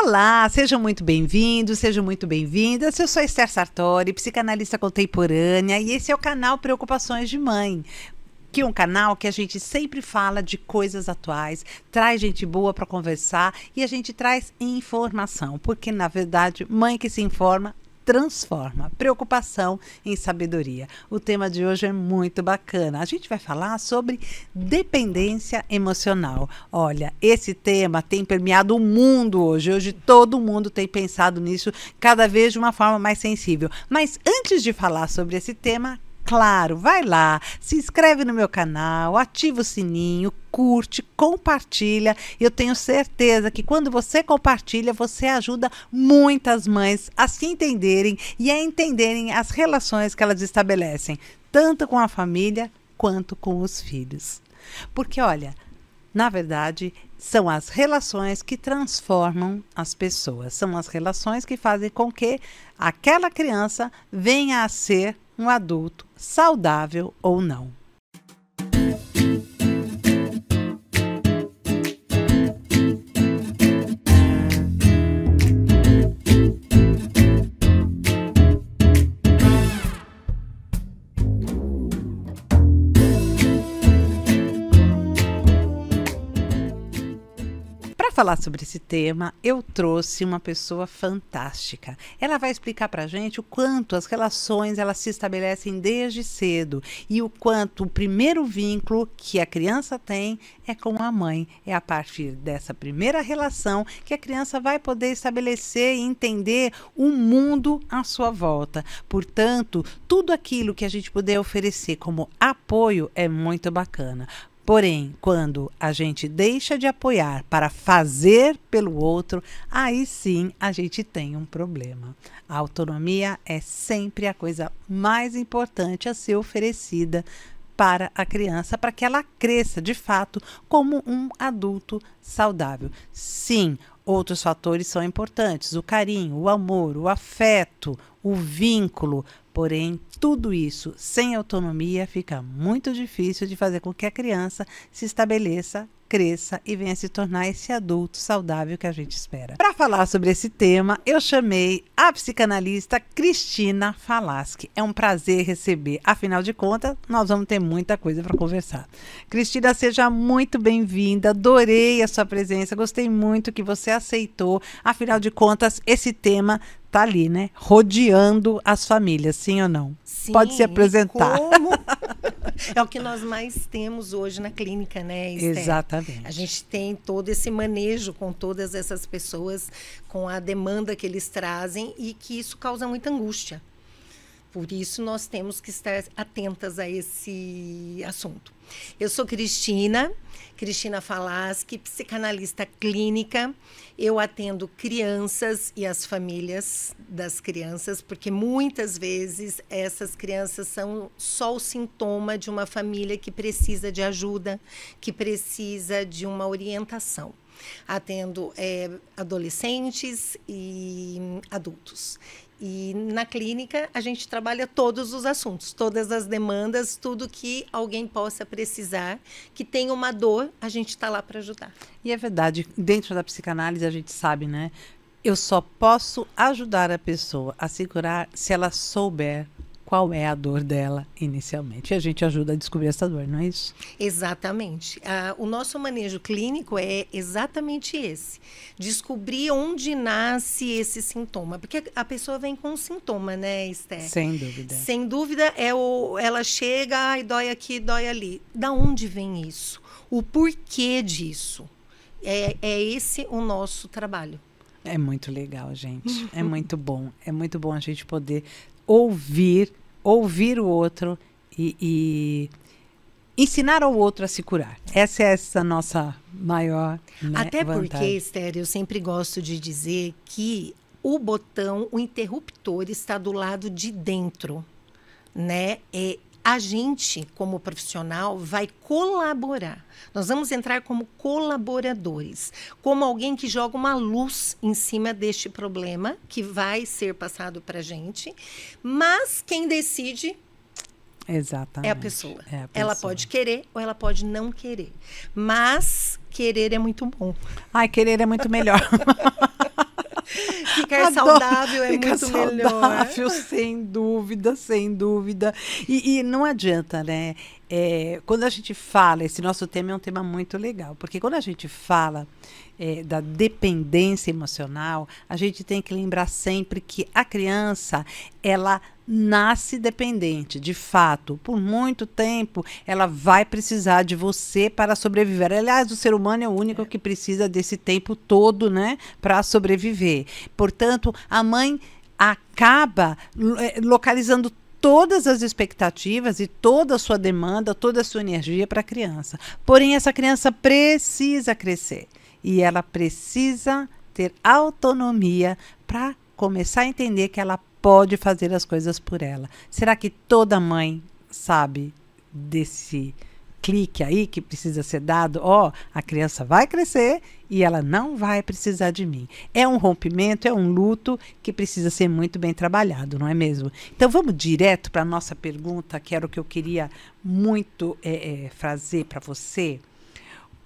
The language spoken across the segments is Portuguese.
Olá, sejam muito bem-vindos, sejam muito bem-vindas. Eu sou Esther Sartori, psicanalista contemporânea, e esse é o canal Preocupações de Mãe, que é um canal que a gente sempre fala de coisas atuais, traz gente boa para conversar e a gente traz informação, porque na verdade, mãe que se informa transforma. Preocupação em sabedoria. O tema de hoje é muito bacana. A gente vai falar sobre dependência emocional. Olha, esse tema tem permeado o mundo hoje. Hoje todo mundo tem pensado nisso cada vez de uma forma mais sensível. Mas antes de falar sobre esse tema, claro, vai lá, se inscreve no meu canal, ativa o sininho, curte, compartilha. Eu tenho certeza que quando você compartilha, você ajuda muitas mães a se entenderem e a entenderem as relações que elas estabelecem, tanto com a família quanto com os filhos. Porque, olha, na verdade, são as relações que transformam as pessoas, são as relações que fazem com que aquela criança venha a ser um adulto saudável ou não. Para falar sobre esse tema, eu trouxe uma pessoa fantástica. Ela vai explicar para a gente o quanto as relações elas se estabelecem desde cedo e o quanto o primeiro vínculo que a criança tem é com a mãe. É a partir dessa primeira relação que a criança vai poder estabelecer e entender o mundo à sua volta. Portanto, tudo aquilo que a gente puder oferecer como apoio é muito bacana. Porém, quando a gente deixa de apoiar para fazer pelo outro, aí sim a gente tem um problema. A autonomia é sempre a coisa mais importante a ser oferecida para a criança, para que ela cresça de fato como um adulto saudável. Sim, outros fatores são importantes: o carinho, o amor, o afeto, o vínculo. Porém, tudo isso sem autonomia fica muito difícil de fazer com que a criança se estabeleça, cresça e venha se tornar esse adulto saudável que a gente espera. Para falar sobre esse tema, eu chamei a psicanalista Cristina Falaschi. É um prazer receber. Afinal de contas, nós vamos ter muita coisa para conversar. Cristina, seja muito bem-vinda. Adorei a sua presença. Gostei muito que você aceitou. Afinal de contas, esse tema tá ali, né? Rodeando as famílias, sim ou não? Sim, pode se apresentar. Como? É o que nós mais temos hoje na clínica, né, Esther? Exatamente. A gente tem todo esse manejo com todas essas pessoas, com a demanda que eles trazem e que isso causa muita angústia. Por isso, nós temos que estar atentas a esse assunto. Eu sou Cristina Falaschi, psicanalista clínica. Eu atendo crianças e as famílias das crianças, porque muitas vezes essas crianças são só o sintoma de uma família que precisa de ajuda, que precisa de uma orientação. Atendo adolescentes e adultos. E na clínica a gente trabalha todos os assuntos, todas as demandas, tudo que alguém possa precisar, que tenha uma dor, a gente está lá para ajudar. E é verdade, dentro da psicanálise a gente sabe, né? Eu só posso ajudar a pessoa a se curar se ela souber qual é a dor dela inicialmente. E a gente ajuda a descobrir essa dor, não é isso? Exatamente. O nosso manejo clínico é exatamente esse. Descobrir onde nasce esse sintoma. Porque a pessoa vem com um sintoma, né, Esther? Sem dúvida. Sem dúvida, ela chega e dói aqui, dói ali. Da onde vem isso? O porquê disso? É esse o nosso trabalho. É muito legal, gente. É muito bom. É muito bom a gente poder ouvir o outro e ensinar ao outro a se curar. Essa é essa nossa maior, né, Até porque, vantagem. Esther, eu sempre gosto de dizer que o botão, o interruptor está do lado de dentro, né? A gente, como profissional, vai colaborar. Nós vamos entrar como colaboradores, como alguém que joga uma luz em cima deste problema que vai ser passado para a gente, mas quem decide Exatamente. é a pessoa. É a pessoa. Ela pode querer ou ela pode não querer, mas querer é muito bom. Ai, querer é muito melhor. mais saudável é fica muito saudável, melhor. sem dúvida, sem dúvida. E não adianta, né? Quando a gente fala, esse nosso tema é um tema muito legal, porque quando a gente fala da dependência emocional, a gente tem que lembrar sempre que a criança, ela nasce dependente, de fato. Por muito tempo, ela vai precisar de você para sobreviver. Aliás, o ser humano é o único que precisa desse tempo todo, né, para sobreviver. Portanto, a mãe acaba localizando todas as expectativas e toda a sua demanda, toda a sua energia para a criança. Porém, essa criança precisa crescer e ela precisa ter autonomia para começar a entender que ela pode fazer as coisas por ela. Será que toda mãe sabe desse clique aí que precisa ser dado? A criança vai crescer e ela não vai precisar de mim. É um rompimento, é um luto que precisa ser muito bem trabalhado, não é mesmo? Então vamos direto para a nossa pergunta, que era o que eu queria muito fazer para você.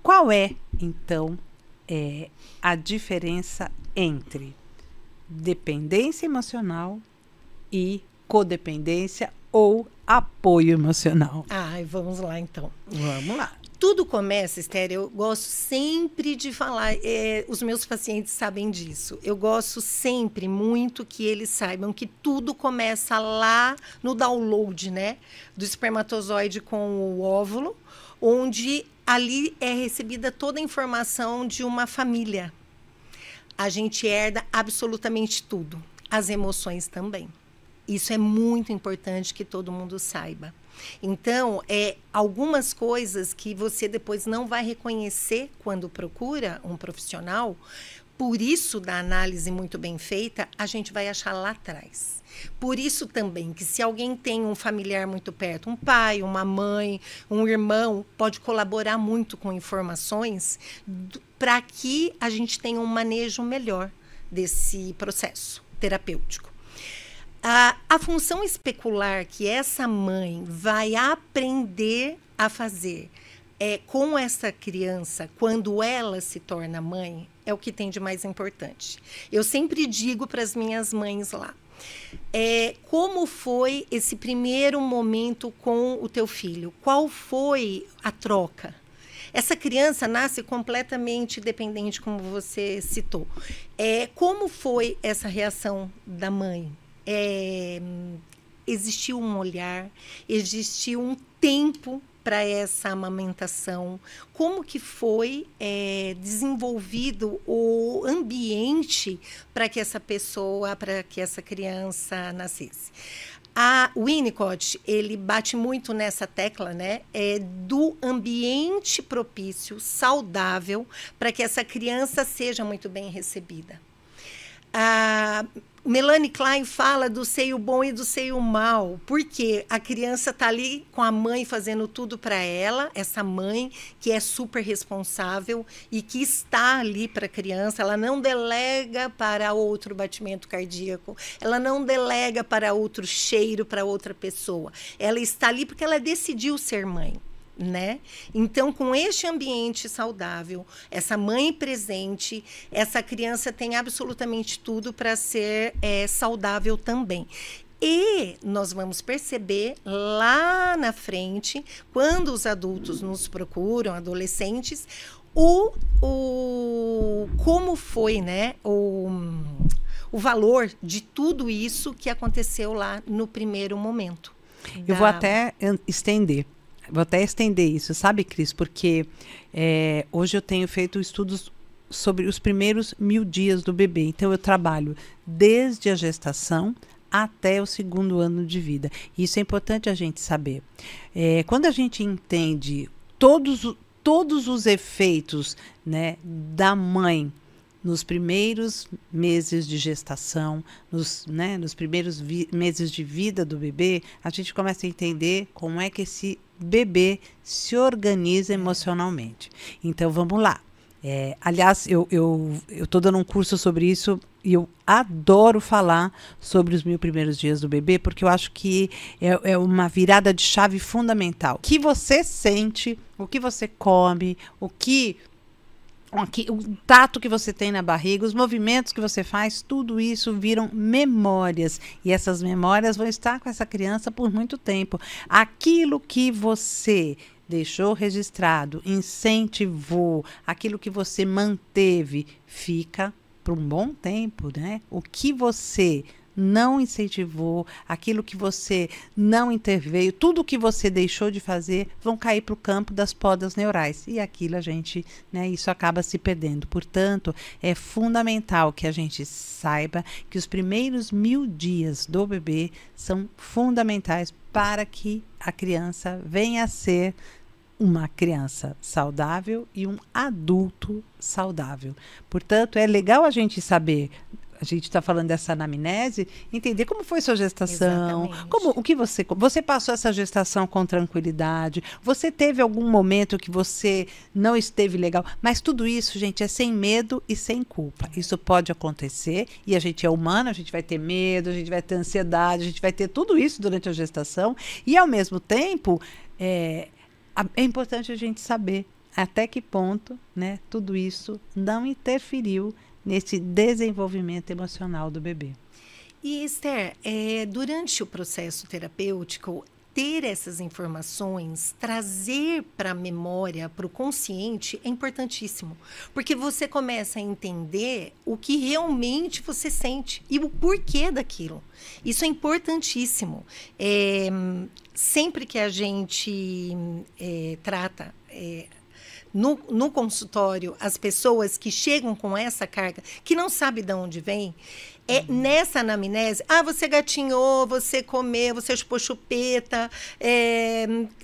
Qual é, então, a diferença entre dependência emocional e codependência ou apoio emocional? Ai, vamos lá então. Vamos lá. Tudo começa, Esther, eu gosto sempre de falar, os meus pacientes sabem disso. Eu gosto sempre muito que eles saibam que tudo começa lá no download, né? Do espermatozoide com o óvulo, onde ali é recebida toda a informação de uma família. A gente herda absolutamente tudo, as emoções também. Isso é muito importante que todo mundo saiba. Então, algumas coisas que você depois não vai reconhecer quando procura um profissional, por isso da análise muito bem feita, a gente vai achar lá atrás. Por isso também que se alguém tem um familiar muito perto, um pai, uma mãe, um irmão, pode colaborar muito com informações para que a gente tenha um manejo melhor desse processo terapêutico. A função especular que essa mãe vai aprender a fazer com essa criança, quando ela se torna mãe, é o que tem de mais importante. Eu sempre digo para as minhas mães lá, como foi esse primeiro momento com o teu filho? Qual foi a troca? Essa criança nasce completamente dependente, como você citou. Como foi essa reação da mãe? Existiu um olhar, existiu um tempo para essa amamentação, como que foi desenvolvido o ambiente para que essa pessoa, para que essa criança nascesse. O Winnicott, ele bate muito nessa tecla, né, do ambiente propício, saudável, para que essa criança seja muito bem recebida. Melanie Klein fala do seio bom e do seio mau, porque a criança está ali com a mãe fazendo tudo para ela, essa mãe que é super responsável e que está ali para a criança, ela não delega para outro batimento cardíaco, ela não delega para outro cheiro, para outra pessoa, ela está ali porque ela decidiu ser mãe. Né? Então, com este ambiente saudável, essa mãe presente, essa criança tem absolutamente tudo para ser saudável também. E nós vamos perceber lá na frente, quando os adultos nos procuram, adolescentes, como foi, né, o valor de tudo isso que aconteceu lá no primeiro momento. Eu vou até estender. Vou até estender isso, sabe, Cris? Porque hoje eu tenho feito estudos sobre os primeiros 1000 dias do bebê. Então, eu trabalho desde a gestação até o 2º ano de vida. Isso é importante a gente saber. Quando a gente entende todos os efeitos, né, da mãe nos primeiros meses de gestação, nos primeiros meses de vida do bebê, a gente começa a entender como é que esse bebê se organiza emocionalmente. Então, vamos lá. Aliás, eu estou dando um curso sobre isso e eu adoro falar sobre os 1000 primeiros dias do bebê, porque eu acho que é uma virada de chave fundamental. O que você sente, o que você come, aqui, o tato que você tem na barriga, os movimentos que você faz, tudo isso viram memórias. E essas memórias vão estar com essa criança por muito tempo. Aquilo que você deixou registrado, incentivou, aquilo que você manteve, fica por um bom tempo, né? O que você não incentivou, aquilo que você não interveio, tudo que você deixou de fazer, vão cair para o campo das podas neurais. E aquilo a gente, né, isso acaba se perdendo. Portanto, é fundamental que a gente saiba que os primeiros 1000 dias do bebê são fundamentais para que a criança venha a ser uma criança saudável e um adulto saudável. Portanto, é legal a gente saber, a gente está falando dessa anamnese, entender como foi sua gestação, o que você passou essa gestação com tranquilidade, você teve algum momento que você não esteve legal, mas tudo isso, gente, é sem medo e sem culpa. Isso pode acontecer e a gente é humano, a gente vai ter medo, a gente vai ter ansiedade, a gente vai ter tudo isso durante a gestação e, ao mesmo tempo, é importante a gente saber até que ponto, né, tudo isso não interferiu nesse desenvolvimento emocional do bebê. E, Esther, durante o processo terapêutico, ter essas informações, trazer para a memória, para o consciente, é importantíssimo. Porque você começa a entender o que realmente você sente e o porquê daquilo. Isso é importantíssimo. Sempre que a gente trata no consultório as pessoas que chegam com essa carga, que não sabe de onde vem, nessa anamnese, você gatinhou, você comeu, você chupou chupeta,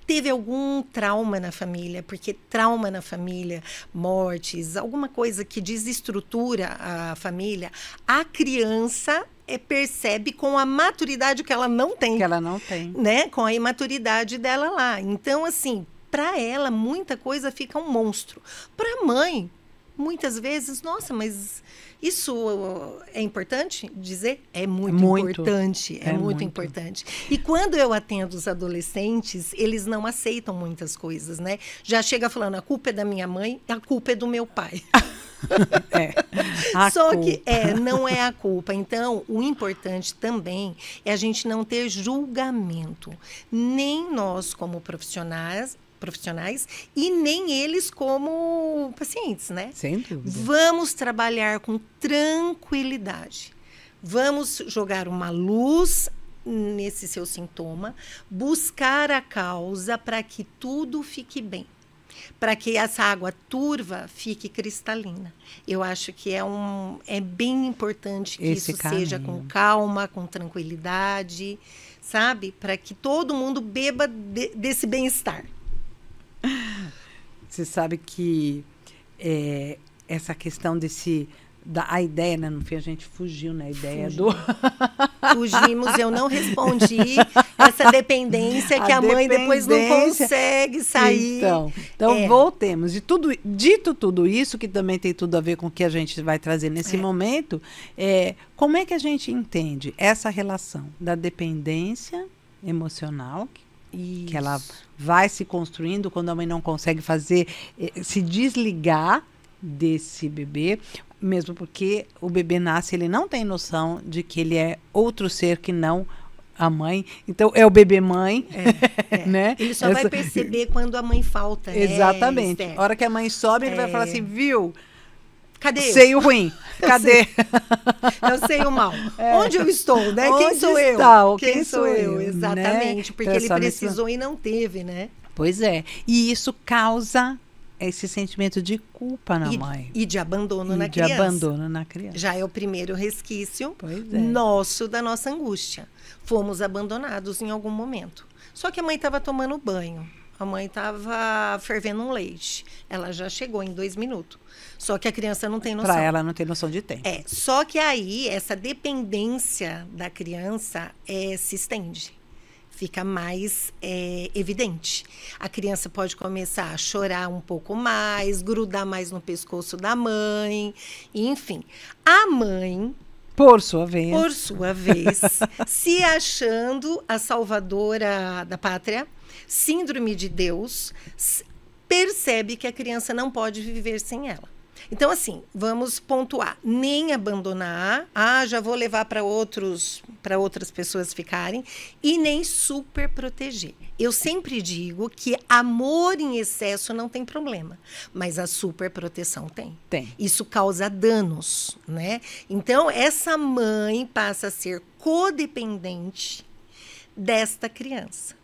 teve algum trauma na família, porque trauma na família, mortes, alguma coisa que desestrutura a família, a criança percebe com a maturidade que ela não tem. Que ela não tem. Né? Com a imaturidade dela lá. Então, assim, para ela, muita coisa fica um monstro. Para a mãe, muitas vezes, nossa, mas isso é importante dizer? É muito importante. É muito importante. E quando eu atendo os adolescentes, eles não aceitam muitas coisas, né? Já chega falando, a culpa é da minha mãe, a culpa é do meu pai. Só que não é a culpa. Então, o importante também é a gente não ter julgamento. Nem nós como profissionais e nem eles como pacientes, né? Sem dúvida. Vamos trabalhar com tranquilidade. Vamos jogar uma luz nesse seu sintoma, buscar a causa para que tudo fique bem. Para que essa água turva fique cristalina. Eu acho que é bem importante que isso seja com calma, com tranquilidade, sabe? Para que todo mundo beba desse bem-estar. Você sabe que essa questão a ideia, né? No fim, a gente fugiu, né? A ideia Fugimos, eu não respondi essa dependência que a mãe depois não consegue sair. Então voltemos. Dito tudo isso, que também tem tudo a ver com o que a gente vai trazer nesse momento, como é que a gente entende essa relação da dependência emocional, que ela vai se construindo quando a mãe não consegue se desligar desse bebê, mesmo porque o bebê nasce, ele não tem noção de que ele é outro ser que não a mãe. Então, é o bebê mãe. Né? Ele só vai perceber quando a mãe falta. Exatamente. A hora que a mãe sobe, ele vai falar assim, viu? Cadê eu? Sei o ruim. Cadê? Eu sei o mal. Onde eu estou, né? Quem sou eu? Quem sou eu? Exatamente. Né? Porque ele precisou e não teve, né? Pois é. E isso causa esse sentimento de culpa na mãe. E de abandono na criança. De abandono na criança. Já é o primeiro resquício nosso da nossa angústia. Fomos abandonados em algum momento. Só que a mãe estava tomando banho. A mãe estava fervendo um leite. Ela já chegou em 2 minutos. Só que a criança não tem noção. Para ela não tem noção de tempo. Só que aí, essa dependência da criança se estende. Fica mais evidente. A criança pode começar a chorar um pouco mais, grudar mais no pescoço da mãe, enfim. A mãe, por sua vez, se achando a salvadora da pátria, síndrome de Deus, percebe que a criança não pode viver sem ela. Então, assim, vamos pontuar. Nem abandonar, já vou levar para outras pessoas ficarem, e nem super proteger. Eu sempre digo que amor em excesso não tem problema, mas a superproteção tem. Tem. Isso causa danos, né? Então, essa mãe passa a ser codependente desta criança.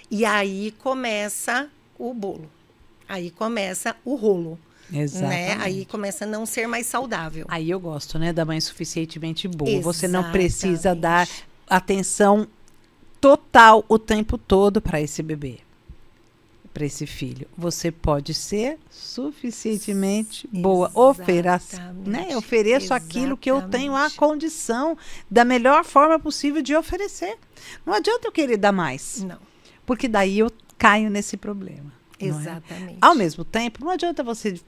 E aí começa o bolo. Aí começa o rolo. Exatamente. Né? Aí começa a não ser mais saudável. Aí eu gosto, né, da mãe suficientemente boa. Exatamente. Você não precisa dar atenção total o tempo todo para esse bebê, para esse filho. Você pode ser suficientemente boa. Eu ofereço aquilo que eu tenho a condição da melhor forma possível de oferecer. Não adianta eu querer dar mais. Não. Porque daí eu caio nesse problema. Exatamente. Ao mesmo tempo, não adianta você...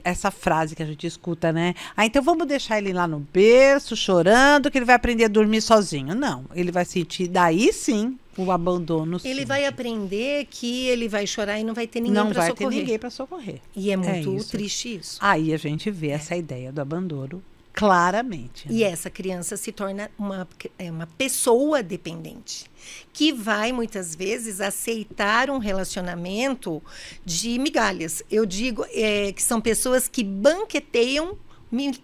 Essa frase que a gente escuta, né? Então vamos deixar ele lá no berço, chorando, que ele vai aprender a dormir sozinho. Não, ele vai sentir, daí sim, o abandono. Ele vai aprender que ele vai chorar e não vai ter ninguém para socorrer. Não vai ter ninguém para socorrer. E é muito triste isso. Aí a gente vê essa ideia do abandono claramente. E essa criança se torna uma pessoa dependente, que vai, muitas vezes, aceitar um relacionamento de migalhas. Eu digo que são pessoas que banqueteiam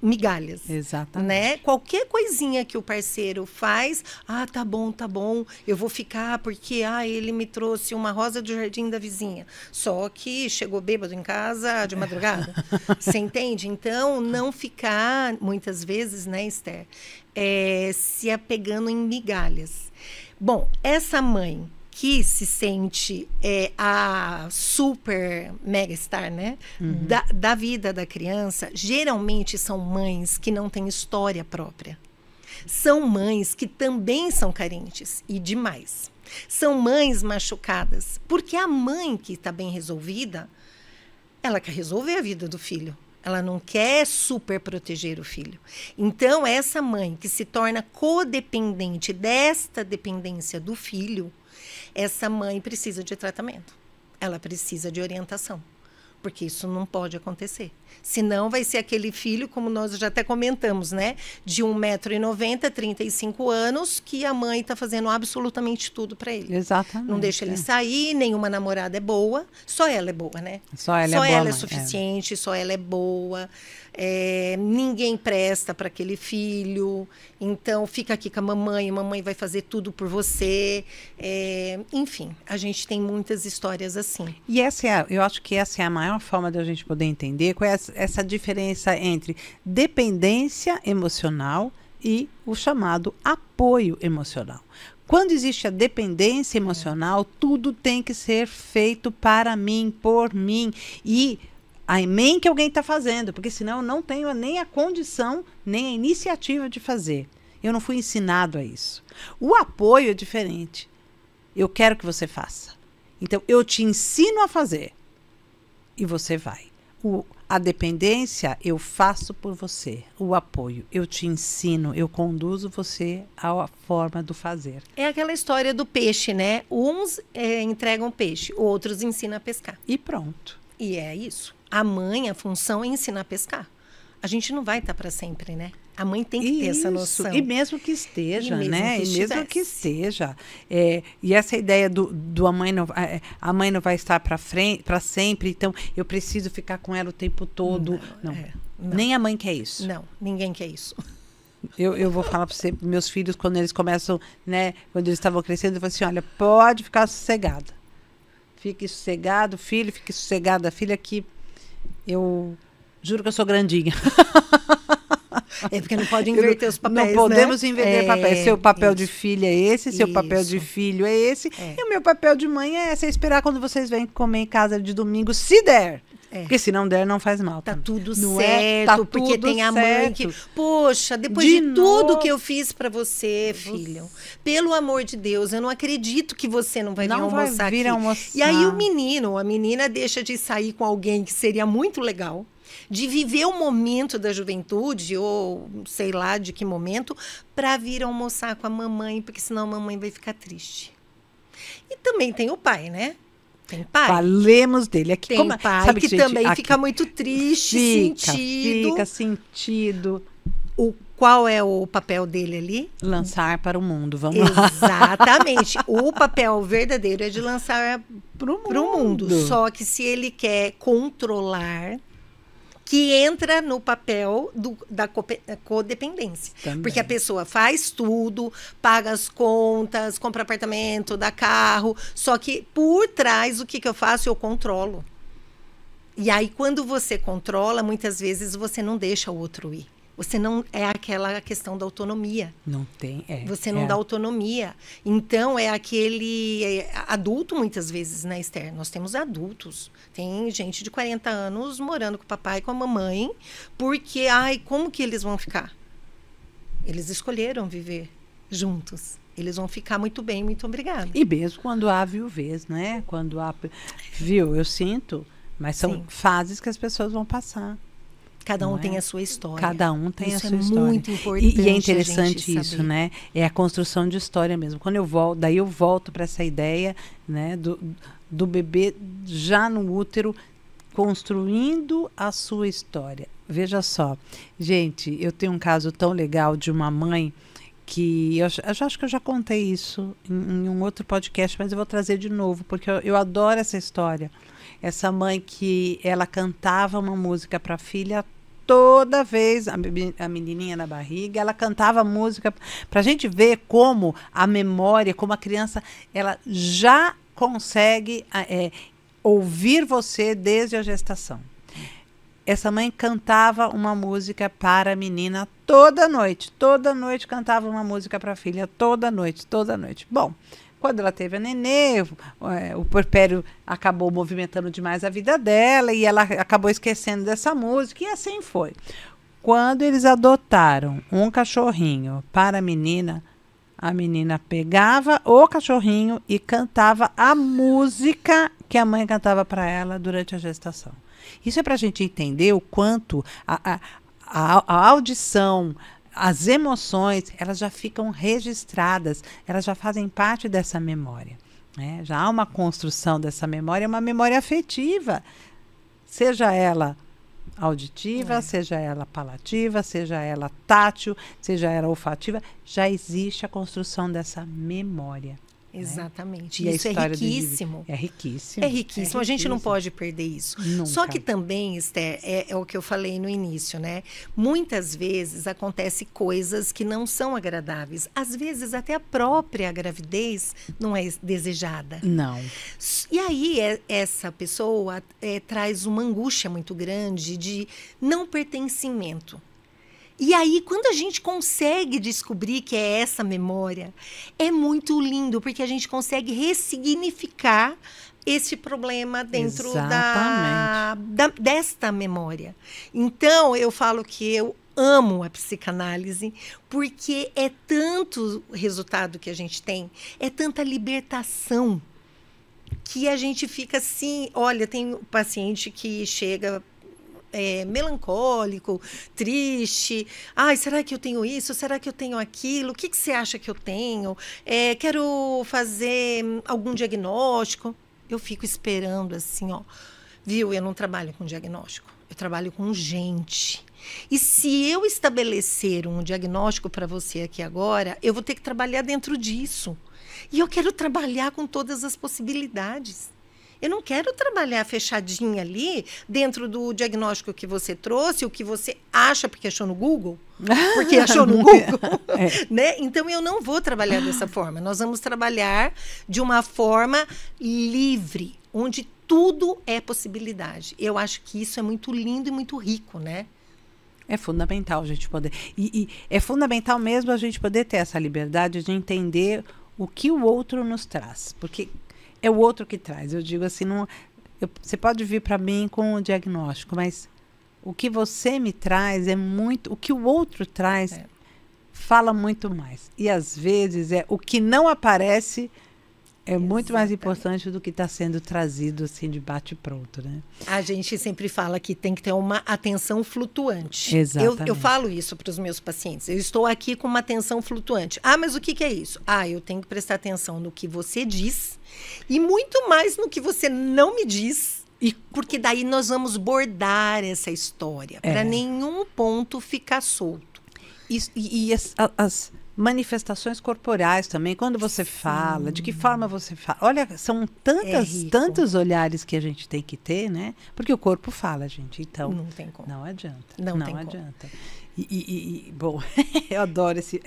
migalhas. Exatamente. Né? Qualquer coisinha que o parceiro faz, tá bom, eu vou ficar porque ele me trouxe uma rosa do jardim da vizinha. Só que chegou bêbado em casa de madrugada. Você entende? Então, não ficar, muitas vezes, né, Esther, se apegando em migalhas. Bom, essa mãe que se sente a super mega star, né? Uhum. Da vida da criança, geralmente são mães que não têm história própria. São mães que também são carentes, e demais. São mães machucadas, porque a mãe que está bem resolvida, ela quer resolver a vida do filho. Ela não quer super proteger o filho. Então, essa mãe que se torna codependente desta dependência do filho, essa mãe precisa de tratamento. Ela precisa de orientação. Porque isso não pode acontecer. Senão vai ser aquele filho, como nós já até comentamos, né? De 1,90 m, 35 anos, que a mãe está fazendo absolutamente tudo para ele. Exatamente. Não deixa ele sair, nenhuma namorada é boa. Só ela é boa, né? Só ela é suficiente, só ela é boa. Ninguém presta para aquele filho. Então, fica aqui com a mamãe vai fazer tudo por você. Enfim, a gente tem muitas histórias assim. E eu acho que essa é a maior forma de a gente poder entender qual é essa diferença entre dependência emocional e o chamado apoio emocional. Quando existe a dependência emocional, tudo tem que ser feito para mim, por mim. E amém que alguém está fazendo, porque senão eu não tenho nem a condição, nem a iniciativa de fazer. Eu não fui ensinado a isso. O apoio é diferente. Eu quero que você faça. Então, eu te ensino a fazer. E você vai. A dependência, eu faço por você. O apoio, eu te ensino, eu conduzo você à forma do fazer. É aquela história do peixe, né? Uns entregam peixe, outros ensinam a pescar. E pronto. E é isso. A mãe, a função é ensinar a pescar. A gente não vai estar para sempre, né? A mãe tem que ter essa noção. E mesmo que esteja, né? E mesmo que esteja. E essa ideia do a mãe não vai estar para sempre, então eu preciso ficar com ela o tempo todo. Não. Nem a mãe quer isso. Não, ninguém quer isso. Eu vou falar para você, meus filhos, quando eles começam, né? Quando eles estavam crescendo, eu falei assim, olha, pode ficar sossegada. Fique sossegado, filho, fique sossegada, filha, que eu juro que eu sou grandinha. Porque não pode inverter os papéis, não podemos inverter papéis. Seu papel de filha é esse, seu papel de filho é esse. E o meu papel de mãe é esperar quando vocês vêm comer em casa de domingo, se der. Porque se não der, não faz mal. Tá tudo certo, tá porque tem a mãe que... Poxa, depois de tudo que eu fiz pra você, filho, pelo amor de Deus, eu não acredito que você não vai vir almoçar aqui. E aí o menino, a menina deixa de sair com alguém que seria muito legal, de viver o momento da juventude, ou sei lá de que momento, para vir almoçar com a mamãe, porque senão a mamãe vai ficar triste. E também tem o pai, né? Tem pai. Falemos dele. Aqui, Tem como, pai sabe que gente, também aqui, fica muito triste, sentido. Fica sentido. Qual é o papel dele ali? Lançar para o mundo, vamos lá. Exatamente. O papel verdadeiro é de lançar Para o pro mundo. Só que se ele quer controlar, que entra no papel da codependência. Também. Porque a pessoa faz tudo, paga as contas, compra apartamento, dá carro, só que por trás o que eu faço? Eu controlo. E aí quando você controla, muitas vezes você não deixa o outro ir. Você não é aquela questão da autonomia. Não tem, Você não dá autonomia. Então, é aquele adulto, muitas vezes, né, Esther? Nós temos adultos. Tem gente de 40 anos morando com o papai e com a mamãe, porque, como que eles vão ficar? Eles escolheram viver juntos. Eles vão ficar muito bem, muito obrigada. E mesmo quando há viuvez, né? Quando há... Viu, eu sinto, mas são Sim. fases que as pessoas vão passar. Cada um tem a sua história. Cada um tem isso a sua história. Isso é muito importante. E é interessante isso, saber. né? É a construção de história mesmo. Quando eu volto, daí eu volto para essa ideia, né, do bebê já no útero construindo a sua história. Veja só, gente, eu tenho um caso tão legal de uma mãe que eu acho que eu já contei isso em um outro podcast, mas eu vou trazer de novo porque eu adoro essa história. Essa mãe que ela cantava uma música para a filha toda vez, a menininha na barriga, ela cantava música para a gente ver como a memória, como a criança, ela já consegue ouvir você desde a gestação. Essa mãe cantava uma música para a menina toda noite cantava uma música para a filha, toda noite. Bom, quando ela teve a nenê, o puerpério acabou movimentando demais a vida dela e ela acabou esquecendo dessa música e assim foi. Quando eles adotaram um cachorrinho para a menina pegava o cachorrinho e cantava a música que a mãe cantava para ela durante a gestação. Isso é para a gente entender o quanto a audição, as emoções, elas já ficam registradas, elas já fazem parte dessa memória, né? Já há uma construção dessa memória, uma memória afetiva, seja ela auditiva, seja ela palativa, seja ela tátil, seja ela olfativa, já existe a construção dessa memória. Exatamente. Né? Isso é riquíssimo. É riquíssimo. É riquíssimo. A gente não pode perder isso. Nunca. Só que também, Esther, é o que eu falei no início, né? Muitas vezes acontecem coisas que não são agradáveis. Às vezes até a própria gravidez não é desejada. Não. E aí essa pessoa traz uma angústia muito grande de não pertencimento. E aí, quando a gente consegue descobrir que é essa memória, é muito lindo, porque a gente consegue ressignificar esse problema dentro desta memória. Então, eu falo que eu amo a psicanálise, porque é tanto resultado que a gente tem, é tanta libertação, que a gente fica assim... Olha, tem um paciente que chega... melancólico, triste. Será que eu tenho isso? Será que eu tenho aquilo? O que você acha que eu tenho? Quero fazer algum diagnóstico. Eu fico esperando assim, viu? Eu não trabalho com diagnóstico. Eu trabalho com gente. E se eu estabelecer um diagnóstico para você aqui agora, eu vou ter que trabalhar dentro disso. E eu quero trabalhar com todas as possibilidades. Eu não quero trabalhar fechadinha ali dentro do diagnóstico que você trouxe, o que você acha porque achou no Google, porque achou no Google, né? Então, eu não vou trabalhar dessa forma. Nós vamos trabalhar de uma forma livre, onde tudo é possibilidade. Eu acho que isso é muito lindo e muito rico, né? É fundamental a gente poder... E é fundamental mesmo a gente poder ter essa liberdade de entender o que o outro nos traz. Porque... é o outro que traz. Eu digo assim, você pode vir para mim com o diagnóstico, mas o que você me traz é muito... O que o outro traz fala muito mais. E às vezes o que não aparece É muito mais Exatamente. importante do que está sendo trazido assim de bate-pronto, né? A gente sempre fala que tem que ter uma atenção flutuante. Exatamente. Eu falo isso para os meus pacientes. Eu estou aqui com uma atenção flutuante. Ah, mas o que, que é isso? Ah, eu tenho que prestar atenção no que você diz e muito mais no que você não me diz. Porque daí nós vamos bordar essa história para nenhum ponto ficar solto. E as manifestações corporais também, quando você fala, de que forma você fala. Olha, são rico. tantos olhares que a gente tem que ter, né? Porque o corpo fala, gente. Então, Não tem como. não adianta. Não tem como. adianta. Bom,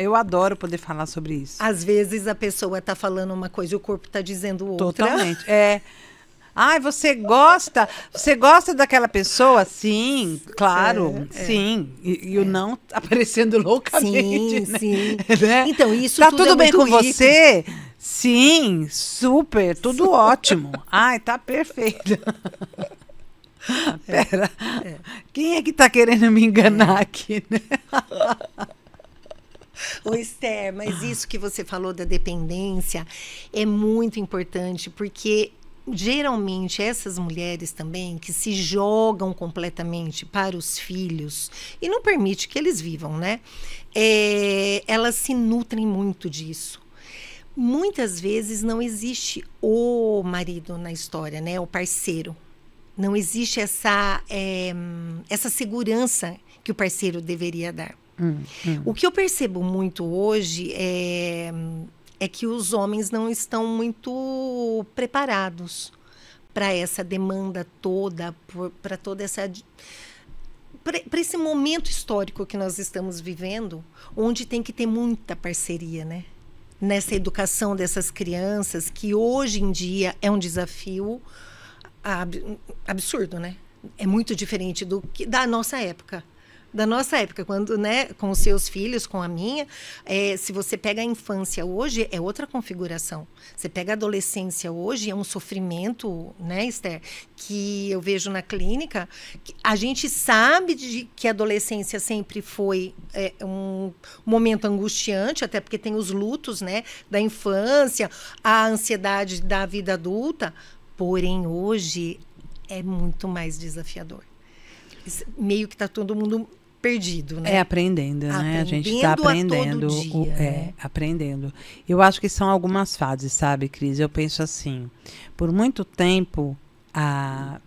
eu adoro poder falar sobre isso. Às vezes a pessoa está falando uma coisa e o corpo está dizendo outra. Totalmente. Ai, você gosta daquela pessoa? Sim, claro, sim. E o não aparecendo loucamente. Sim, né? sim. Né? Então, isso tá tudo tudo bem muito com rico. você? Sim, super, tudo ótimo. Ai, tá perfeito. Pera, quem é que tá querendo me enganar aqui, né? Ô, Esther, mas isso que você falou da dependência é muito importante, porque geralmente essas mulheres também que se jogam completamente para os filhos e não permite que eles vivam, né? Elas se nutrem muito disso. Muitas vezes não existe o marido na história, né? O parceiro. Não existe essa segurança que o parceiro deveria dar. O que eu percebo muito hoje é que os homens não estão muito preparados para essa demanda toda, para toda essa... para esse momento histórico que nós estamos vivendo, onde tem que ter muita parceria, né? Nessa educação dessas crianças, que hoje em dia é um desafio absurdo, né? É muito diferente da nossa época. Da nossa época, quando, né, com os seus filhos, com a minha, se você pega a infância hoje, é outra configuração. Você pega a adolescência hoje, é um sofrimento, né, Esther, que eu vejo na clínica. A gente sabe que a adolescência sempre foi um momento angustiante, até porque tem os lutos, né, da infância, a ansiedade da vida adulta, porém hoje é muito mais desafiador. Meio que está todo mundo perdido, né? Aprendendo, né? A gente está aprendendo. Né? Aprendendo. Eu acho que são algumas fases, sabe, Cris? Eu penso assim, por muito tempo, a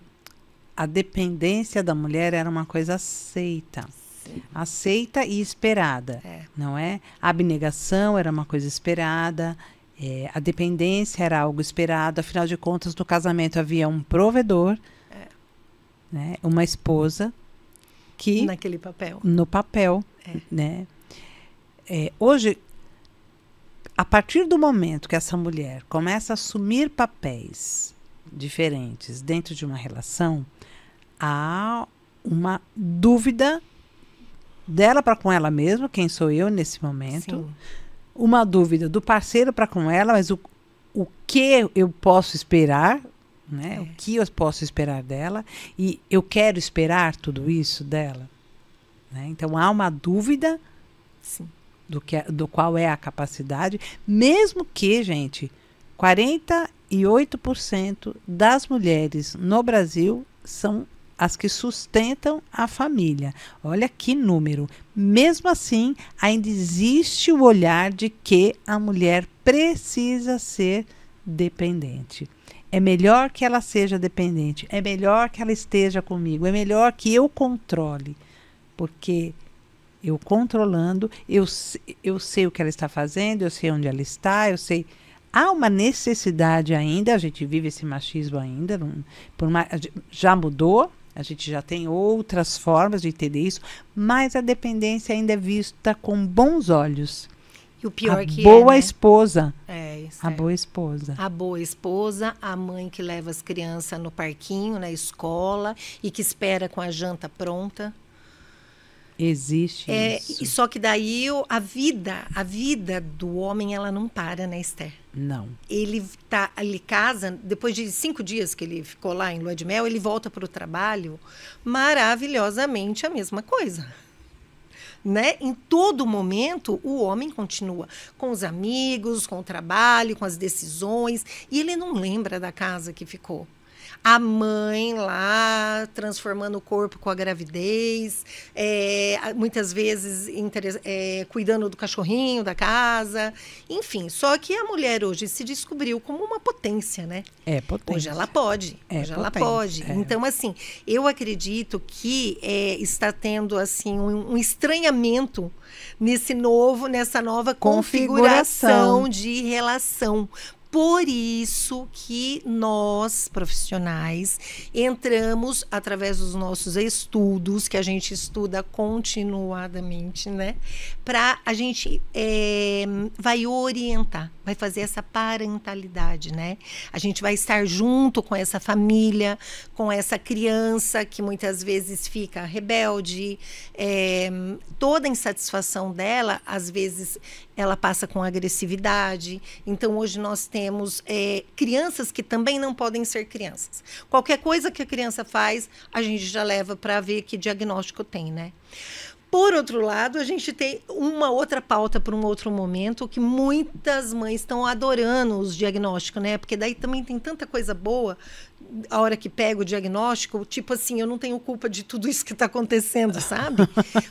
dependência da mulher era uma coisa aceita. Sim. Aceita e esperada, não é? A abnegação era uma coisa esperada, a dependência era algo esperado. Afinal de contas, no casamento havia um provedor, né? Uma esposa que naquele papel. No papel, né? Hoje, a partir do momento que essa mulher começa a assumir papéis diferentes dentro de uma relação, há uma dúvida dela para com ela mesma, quem sou eu nesse momento, sim, uma dúvida do parceiro para com ela, mas o que eu posso esperar, né? O que eu posso esperar dela, e eu quero esperar tudo isso dela, né? Então há uma dúvida, sim, do qual é a capacidade, mesmo que, gente, 48% das mulheres no Brasil são as que sustentam a família. Olha que número. Mesmo assim, ainda existe o olhar de que a mulher precisa ser dependente. É melhor que ela seja dependente, é melhor que ela esteja comigo, é melhor que eu controle, porque eu controlando, eu sei o que ela está fazendo, eu sei onde ela está, eu sei. Há uma necessidade ainda, a gente vive esse machismo ainda, já mudou, a gente já tem outras formas de entender isso, mas a dependência ainda é vista com bons olhos. E o pior a boa esposa. Isso, a boa esposa. A boa esposa, a mãe que leva as crianças no parquinho, na escola, e que espera com a janta pronta. Existe isso. Só que daí a vida do homem, ela não para, né, Esther? Não. Ele casa, depois de 5 dias que ele ficou lá em lua de mel, ele volta para o trabalho, maravilhosamente a mesma coisa. né? Em todo momento, o homem continua com os amigos, com o trabalho, com as decisões, e ele não lembra da casa que ficou. A mãe lá transformando o corpo com a gravidez, muitas vezes cuidando do cachorrinho da casa, enfim. Só que a mulher hoje se descobriu como uma potência, né? É potência. Hoje ela pode. Hoje ela pode. Então, assim, eu acredito que está tendo assim um estranhamento nessa nova configuração de relação. Por isso que nós, profissionais, entramos através dos nossos estudos, que a gente estuda continuadamente, né? A gente vai orientar, vai fazer essa parentalidade, né? A gente vai estar junto com essa família, com essa criança que muitas vezes fica rebelde, toda a insatisfação dela, às vezes ela passa com agressividade. Então, hoje nós temos crianças que também não podem ser crianças. Qualquer coisa que a criança faz, a gente já leva para ver que diagnóstico tem, né? Por outro lado, a gente tem uma outra pauta para um outro momento, que muitas mães estão adorando os diagnósticos, né? Porque daí também tem tanta coisa boa, a hora que pega o diagnóstico, tipo assim, eu não tenho culpa de tudo isso que está acontecendo, sabe?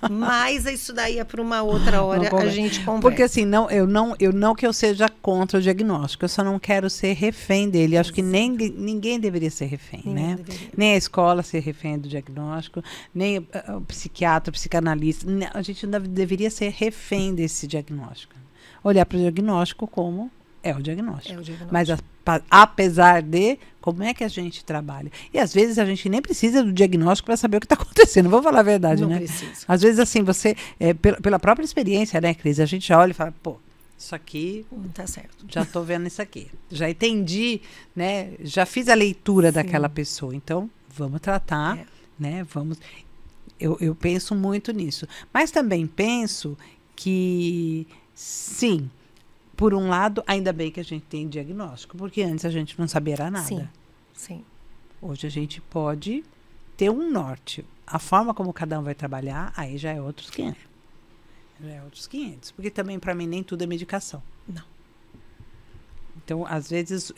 Mas isso daí é para uma outra hora, a gente conversa. Porque assim, eu não que eu seja contra o diagnóstico, eu só não quero ser refém dele. Acho que ninguém deveria ser refém, né? Nem a escola ser refém do diagnóstico, nem o psiquiatra, o psicanalista. A gente não deveria ser refém desse diagnóstico. Olhar para o diagnóstico como o diagnóstico. Mas apesar de como é que a gente trabalha. E às vezes a gente nem precisa do diagnóstico para saber o que está acontecendo. Vou falar a verdade, não né? Precisa. Às vezes, assim, você, pela própria experiência, né, Cris? A gente já olha e fala, pô, isso aqui não tá certo. Já estou vendo isso aqui. Já entendi, né? Já fiz a leitura daquela pessoa. Então, vamos tratar, né? Eu penso muito nisso. Mas também penso que, sim, por um lado, ainda bem que a gente tem diagnóstico, porque antes a gente não sabia nada. Sim. Hoje a gente pode ter um norte. A forma como cada um vai trabalhar, aí já é outros 500. Porque também, para mim, nem tudo é medicação. Não. Então, às vezes,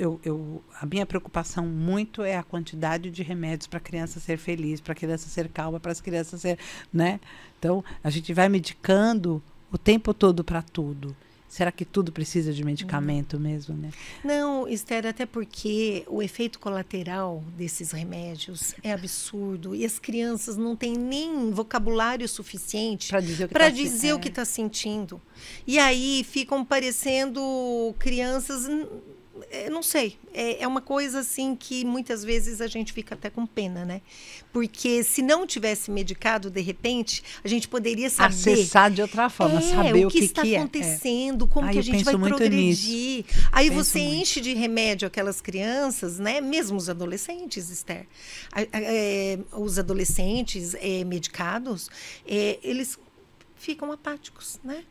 a minha preocupação muito é a quantidade de remédios para a criança ser feliz, para a criança ser calma, para as crianças ser, né? Então, a gente vai medicando o tempo todo para tudo. Será que tudo precisa de medicamento mesmo, né? Não, Esther, até porque o efeito colateral desses remédios é absurdo e as crianças não têm nem vocabulário suficiente para dizer o que está sentindo. E aí ficam parecendo crianças, não sei, é uma coisa assim que muitas vezes a gente fica até com pena, né? Porque se não tivesse medicado, de repente, a gente poderia saber... Acessar de outra forma, saber o que está acontecendo, como que a gente vai progredir. Aí você enche de remédio aquelas crianças, né? Mesmo os adolescentes, Esther. Os adolescentes medicados, eles ficam apáticos, né?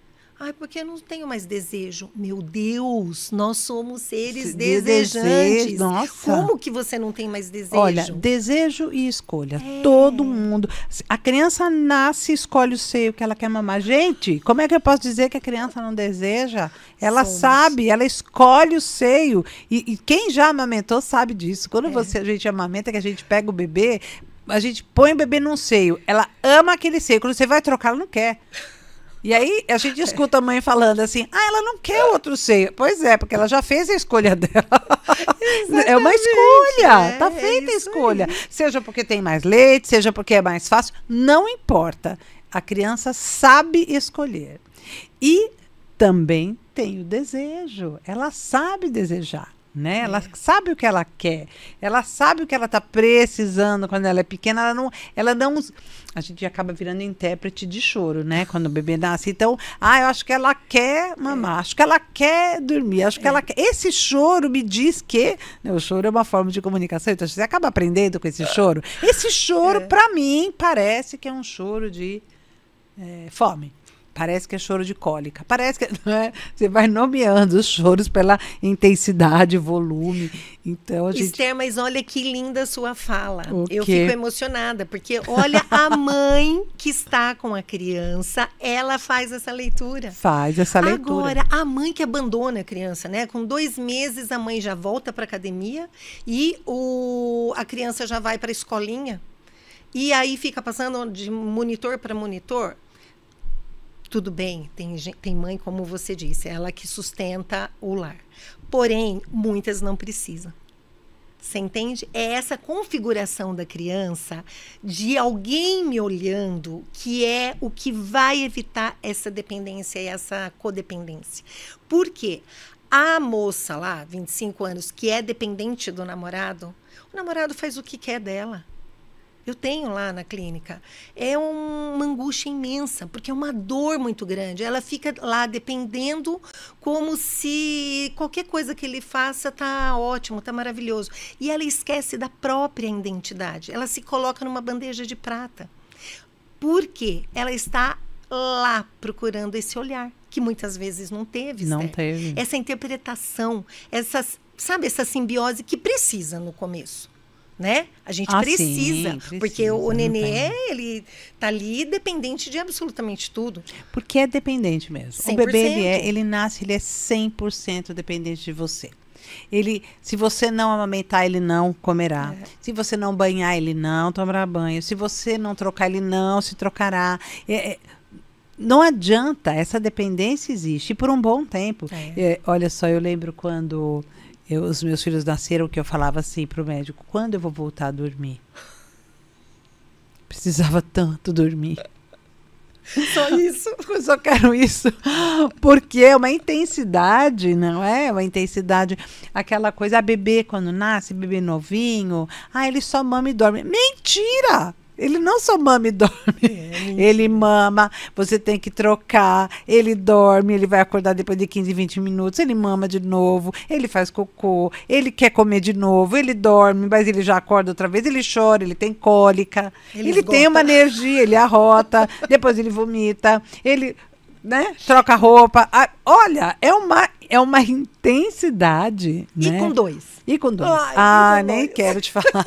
Ai, porque eu não tenho mais desejo. Meu Deus, nós somos seres desejantes. Nossa. Como que você não tem mais desejo? Olha, desejo e escolha. Todo mundo. A criança nasce e escolhe o seio que ela quer mamar. Gente, como é que eu posso dizer que a criança não deseja? Ela sabe, ela escolhe o seio. E quem já amamentou sabe disso. Quando a gente amamenta, que a gente pega o bebê, a gente põe o bebê num seio. Ela ama aquele seio. Quando você vai trocar, ela não quer. E aí a gente escuta a mãe falando assim, ela não quer outro seio. Pois é, porque ela já fez a escolha dela. É uma escolha, tá feita a escolha. Aí. Seja porque tem mais leite, seja porque é mais fácil, não importa. A criança sabe escolher. E também tem o desejo. Ela sabe desejar. Né? Ela sabe o que ela quer, ela sabe o que ela está precisando quando ela é pequena, ela não a gente acaba virando intérprete de choro, né? Quando o bebê nasce, então, eu acho que ela quer mamar, acho que ela quer dormir, acho que ela quer, esse choro me diz que, né, o choro é uma forma de comunicação, então você acaba aprendendo com esse choro para mim parece que é um choro de fome. parece que é choro de cólica. Parece que, não é? Você vai nomeando os choros pela intensidade, volume. Então, a gente... Esther, mas olha que linda a sua fala. Eu quê? fico emocionada, porque olha a mãe que está com a criança, ela faz essa leitura. Faz essa leitura. Agora, a mãe que abandona a criança, né? Com 2 meses, a mãe já volta para a academia e a criança já vai para a escolinha. E aí fica passando de monitor para monitor. Tudo bem, tem mãe, como você disse, ela que sustenta o lar. Porém, muitas não precisam. Você entende? É essa configuração da criança, de alguém me olhando, que é o que vai evitar essa dependência e essa codependência. Por quê? A moça lá, 25 anos, que é dependente do namorado, o namorado faz o que quer dela. Eu tenho lá na clínica. É uma angústia imensa, porque é uma dor muito grande. Ela fica lá dependendo como se qualquer coisa que ele faça tá ótimo, tá maravilhoso. E ela esquece da própria identidade. Ela se coloca numa bandeja de prata. Por quê? Ela está lá procurando esse olhar, que muitas vezes não teve. Não Esther. teve. Essa interpretação, essa simbiose que precisa no começo. Né? A gente precisa, sim, porque o nenê, ele tá ali dependente de absolutamente tudo. Porque é dependente mesmo. 100%. O bebê, ele nasce, ele é 100% dependente de você. Se você não amamentar, ele não comerá. Se você não banhar, ele não tomará banho. Se você não trocar, ele não se trocará. Não adianta, essa dependência existe, e por um bom tempo. Olha só, eu lembro quando... os meus filhos nasceram, que eu falava assim para o médico: quando eu vou voltar a dormir? Precisava tanto dormir. Só isso. Eu só quero isso. Porque é uma intensidade, não é? Uma intensidade, aquela coisa, a bebê quando nasce, bebê novinho, ele só mama e dorme. Mentira! Ele não só mama e dorme. Ele mama, você tem que trocar, ele dorme, ele vai acordar depois de 15, 20 minutos, ele mama de novo, ele faz cocô, ele quer comer de novo, ele dorme, mas ele já acorda outra vez, ele chora, ele tem cólica, ele tem uma energia, ele arrota, depois ele vomita, ele, né, troca roupa. Olha, é uma intensidade. E né? com 2? E com 2? Ai, nem quero te falar.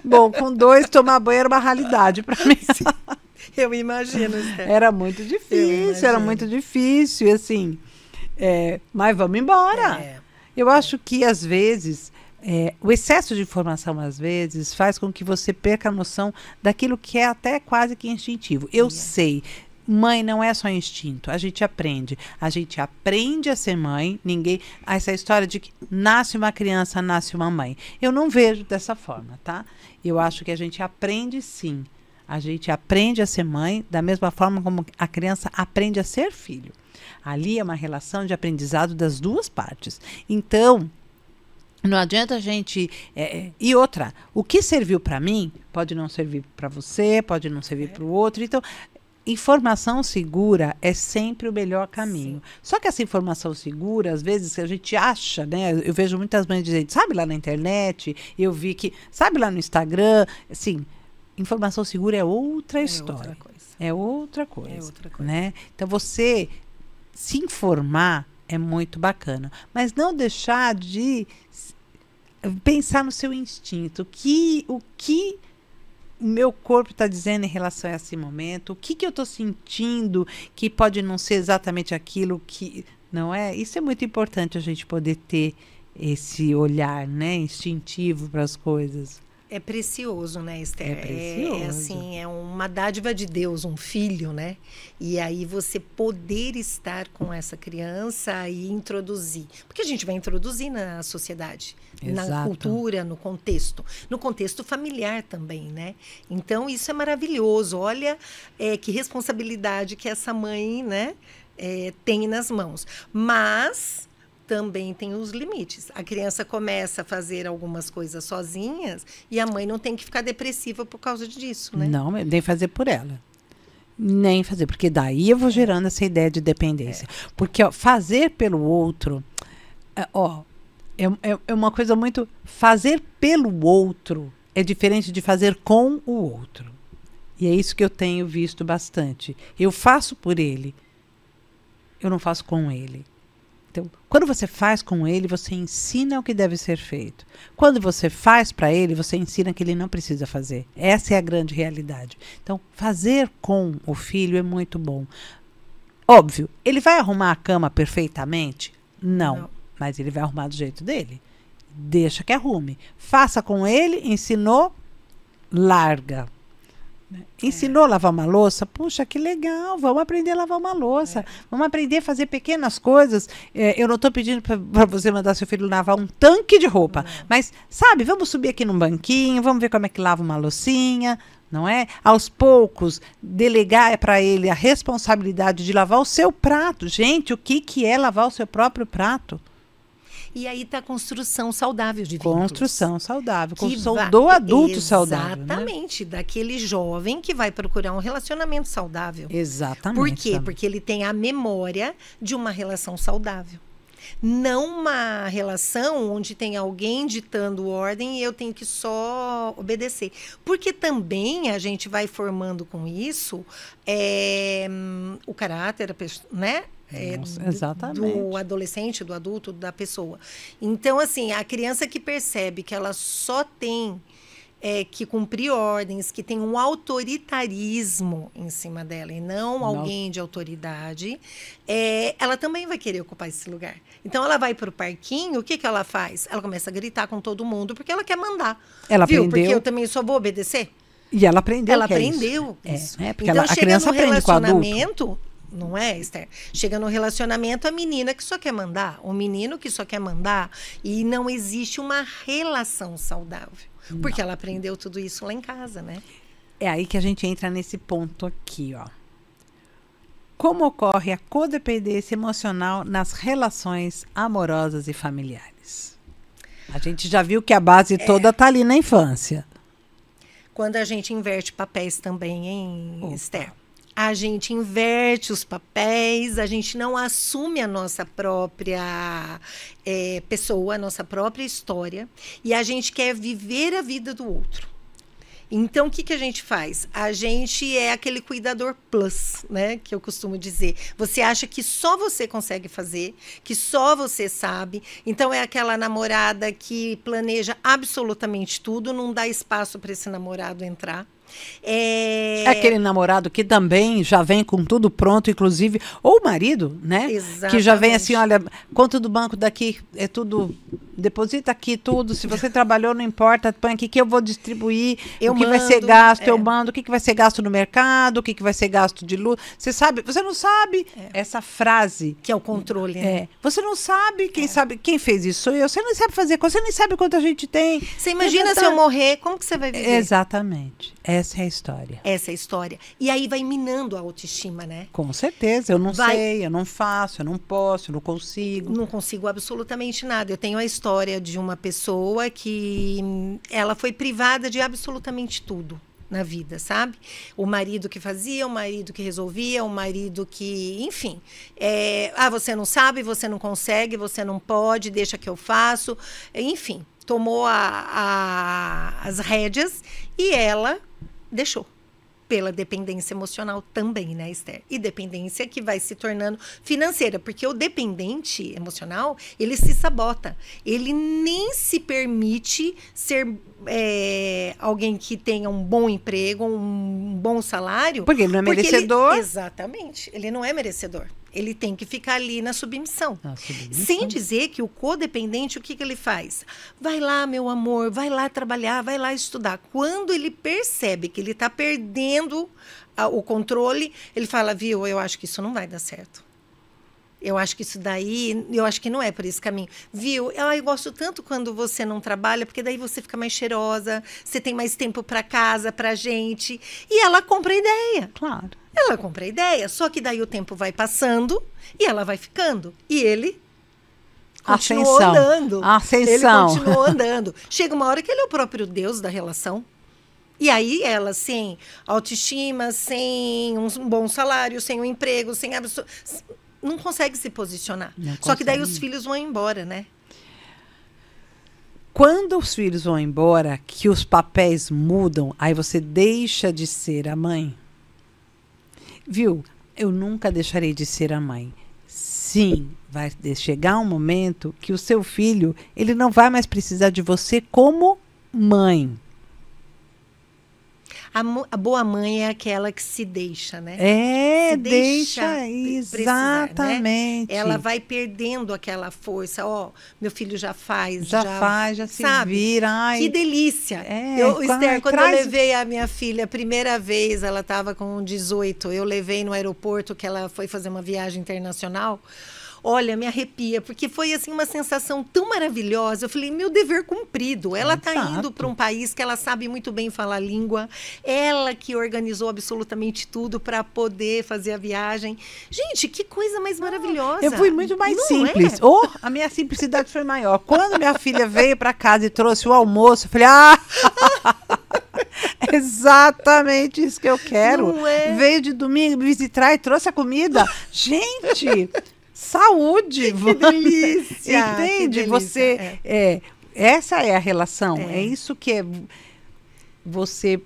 Bom, com 2, tomar banho era uma realidade para mim. Eu imagino, Esther. Era muito difícil, e assim, mas vamos embora. Eu acho que, às vezes, o excesso de informação, às vezes, faz com que você perca a noção daquilo que é até quase que instintivo. Eu sei. Mãe não é só instinto, a gente aprende a ser mãe. Essa história de que nasce uma criança, nasce uma mãe, eu não vejo dessa forma, tá? Eu acho que a gente aprende, sim, a gente aprende a ser mãe da mesma forma como a criança aprende a ser filho. Ali é uma relação de aprendizado das duas partes. Então, não adianta a gente... e outra, o que serviu para mim pode não servir para você, pode não servir para o outro. Então, informação segura é sempre o melhor caminho. Sim. Só que essa informação segura, às vezes, a gente acha, né? Eu vejo muitas mães dizendo, sabe lá na internet, eu vi que, sabe lá no Instagram, assim, informação segura é outra história. É outra coisa. Né? Então, você se informar é muito bacana, mas não deixar de pensar no seu instinto, o que o meu corpo está dizendo em relação a esse momento, o que eu estou sentindo que pode não ser exatamente aquilo que... Não é? Isso é muito importante, a gente poder ter esse olhar, né, instintivo para as coisas. É precioso, né, Esther? É precioso. Assim, é uma dádiva de Deus, um filho, né? E aí você poder estar com essa criança e introduzir. Porque a gente vai introduzir na sociedade, Exato. Na cultura, no contexto familiar também, né? Então, isso é maravilhoso. Olha que responsabilidade que essa mãe, né, tem nas mãos. Mas... também tem os limites. A criança começa a fazer algumas coisas sozinhas e a mãe não tem que ficar depressiva por causa disso, né? Não, nem fazer por ela. Nem fazer, porque daí eu vou gerando essa ideia de dependência. Porque fazer pelo outro, é uma coisa muito... Fazer pelo outro é diferente de fazer com o outro. E é isso que eu tenho visto bastante. Eu faço por ele, eu não faço com ele. Então, quando você faz com ele, você ensina o que deve ser feito. Quando você faz para ele, você ensina que ele não precisa fazer. Essa é a grande realidade. Então, fazer com o filho é muito bom. Óbvio, ele vai arrumar a cama perfeitamente? Não. Mas ele vai arrumar do jeito dele. Deixa que arrume. Faça com ele, ensinou, larga. Ensinou a lavar uma louça? Puxa, que legal, vamos aprender a lavar uma louça. Vamos aprender a fazer pequenas coisas. Eu não estou pedindo para você mandar seu filho lavar um tanque de roupa. Mas, sabe, vamos subir aqui num banquinho, vamos ver como é que lava uma loucinha, não é? Aos poucos, delegar para ele a responsabilidade de lavar o seu prato. Gente, o que é lavar o seu próprio prato? E aí está a construção saudável de vínculos. Construção saudável, construção do adulto saudável. Exatamente, né? Daquele jovem que vai procurar um relacionamento saudável. Exatamente. Por quê? Porque ele tem a memória de uma relação saudável. Não uma relação onde tem alguém ditando ordem e eu tenho que só obedecer. Porque também a gente vai formando com isso o caráter, né? Exatamente. Do adolescente, do adulto, da pessoa. Então, assim, a criança que percebe que ela só tem que cumprir ordens, que tem um autoritarismo em cima dela e não alguém de autoridade, ela também vai querer ocupar esse lugar. Então, ela vai para o parquinho, o que ela faz? Ela começa a gritar com todo mundo porque ela quer mandar. Ela viu? Aprendeu. Porque eu também só vou obedecer. E ela aprendeu. Ela aprendeu isso. Porque então, a criança aprende com o adulto. Não é, Esther? Chega no relacionamento a menina que só quer mandar, o menino que só quer mandar, e não existe uma relação saudável. Porque ela aprendeu tudo isso lá em casa, né? É aí que a gente entra nesse ponto aqui, ó. Como ocorre a codependência emocional nas relações amorosas e familiares? A gente já viu que a base toda está ali na infância. Quando a gente inverte papéis também, hein, Esther? A gente inverte os papéis, a gente não assume a nossa própria pessoa, a nossa própria história, e a gente quer viver a vida do outro. Então, o que a gente faz? A gente é aquele cuidador plus, né? Que eu costumo dizer. Você acha que só você consegue fazer, que só você sabe. Então, é aquela namorada que planeja absolutamente tudo, não dá espaço para esse namorado entrar. É aquele namorado que também já vem com tudo pronto, inclusive, ou o marido, né? Exatamente. Que já vem assim, olha, conta do banco daqui, é tudo, deposita aqui tudo, se você trabalhou, não importa, põe aqui que eu vou distribuir, o que vai ser gasto, eu mando, o que vai ser gasto no mercado, o que vai ser gasto de luz. Você sabe, você não sabe essa frase. Que é o controle, né? Você não sabe, quem fez isso sou eu, você não sabe fazer, você nem sabe quanto a gente tem. Você imagina se eu morrer, como que você vai viver? Exatamente. Essa é a história. Essa é a história. E aí vai minando a autoestima, né? Com certeza. Eu não sei, eu não faço, eu não posso, eu não consigo. Não consigo absolutamente nada. Eu tenho a história de uma pessoa que ela foi privada de absolutamente tudo na vida, sabe? O marido que fazia, o marido que resolvia, o marido que... Enfim. Você não sabe, você não consegue, você não pode, deixa que eu faço. Enfim, tomou as rédeas e ela... deixou. Pela dependência emocional também, né, Esther? E dependência que vai se tornando financeira, porque o dependente emocional, ele se sabota. Ele nem se permite ser alguém que tenha um bom emprego, um bom salário. Porque ele não é merecedor. Exatamente. Ele não é merecedor. Ele tem que ficar ali na submissão. Sem dizer que o codependente, o que ele faz? Vai lá, meu amor, vai lá trabalhar, vai lá estudar. Quando ele percebe que ele está perdendo o controle, ele fala, viu, eu acho que isso não vai dar certo. Eu acho que isso daí, eu acho que não é por esse caminho. Viu? Eu gosto tanto quando você não trabalha, porque daí você fica mais cheirosa, você tem mais tempo para casa, pra gente. E ela compra a ideia. Claro. Ela compra a ideia, só que daí o tempo vai passando e ela vai ficando. E ele continuou andando. Ascensão. Ele continuou andando. Chega uma hora que ele é o próprio Deus da relação. E aí ela, sem autoestima, sem um bom salário, sem um emprego, sem não consegue se posicionar. Só que daí os filhos vão embora, né? Quando os filhos vão embora, que os papéis mudam, aí você deixa de ser a mãe. Viu? Eu nunca deixarei de ser a mãe. Sim, vai chegar um momento que o seu filho, ele não vai mais precisar de você como mãe. A boa mãe é aquela que se deixa, né? É, se deixa Né? exatamente. Ela vai perdendo aquela força. Ó, meu filho já faz. Já se sabe? vira. Ai, que delícia. Esther, quando eu levei a minha filha a primeira vez, ela estava com 18, eu levei no aeroporto, que ela foi fazer uma viagem internacional. Olha, me arrepia, porque foi assim uma sensação tão maravilhosa. Eu falei, meu dever cumprido. Ela está indo para um país que ela sabe muito bem falar a língua. Ela que organizou absolutamente tudo para poder fazer a viagem. Gente, que coisa mais maravilhosa. Eu fui muito mais simples. A minha simplicidade foi maior. Quando minha filha veio para casa e trouxe o almoço, eu falei, exatamente isso que eu quero. Veio de domingo me visitar e trouxe a comida. Gente... Saúde! Que delícia! Entende? Que delícia. Você essa é a relação. É isso que é você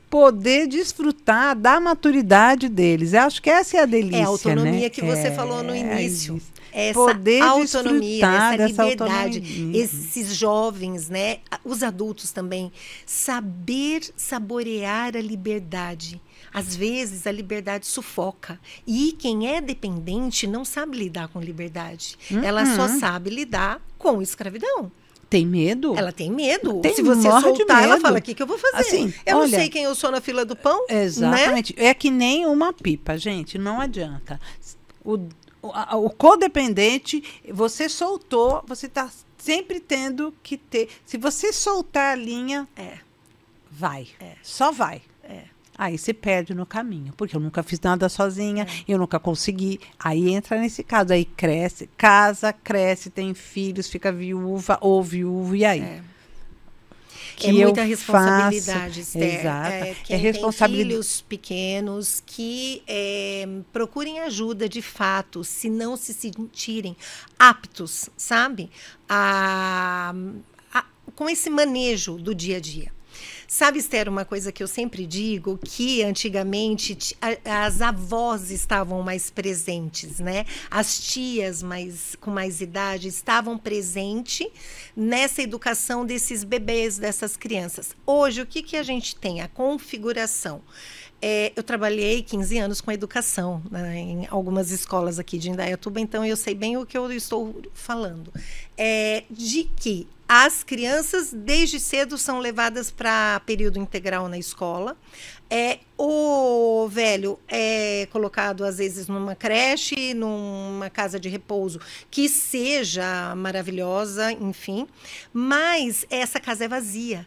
poder desfrutar da maturidade deles. Eu acho que essa é a delícia. É a autonomia, né? Que você falou no início. Essa poder autonomia, essa liberdade. Autonomia. Esses jovens, né? Os adultos também. Saber saborear a liberdade. Às vezes, a liberdade sufoca. E quem é dependente não sabe lidar com liberdade. Ela só sabe lidar com escravidão. Tem medo? Ela tem medo. Se você soltar, ela fala, o que eu vou fazer? Assim, eu não sei quem eu sou na fila do pão. Exatamente. Né? É que nem uma pipa, gente. Não adianta. O codependente, você soltou, você está sempre tendo que ter. Se você soltar a linha, vai. Só vai. Aí você perde no caminho, porque eu nunca fiz nada sozinha, eu nunca consegui. Aí entra nesse caso, aí cresce, casa, cresce, tem filhos, fica viúva ou viúvo, e aí? É muita responsabilidade, Esther. Exato. Quem tem filhos pequenos que procurem ajuda de fato, se não se sentirem aptos, sabe? Com esse manejo do dia a dia. Sabe, Esther, uma coisa que eu sempre digo, que antigamente as avós estavam mais presentes, né? As tias com mais idade estavam presentes nessa educação desses bebês, dessas crianças. Hoje, o que a gente tem? A configuração. Eu trabalhei 15 anos com educação, né, em algumas escolas aqui de Indaiatuba, então eu sei bem o que eu estou falando. De que as crianças, desde cedo, são levadas para período integral na escola. O velho é colocado, às vezes, numa creche, numa casa de repouso, que seja maravilhosa, enfim. Mas essa casa é vazia.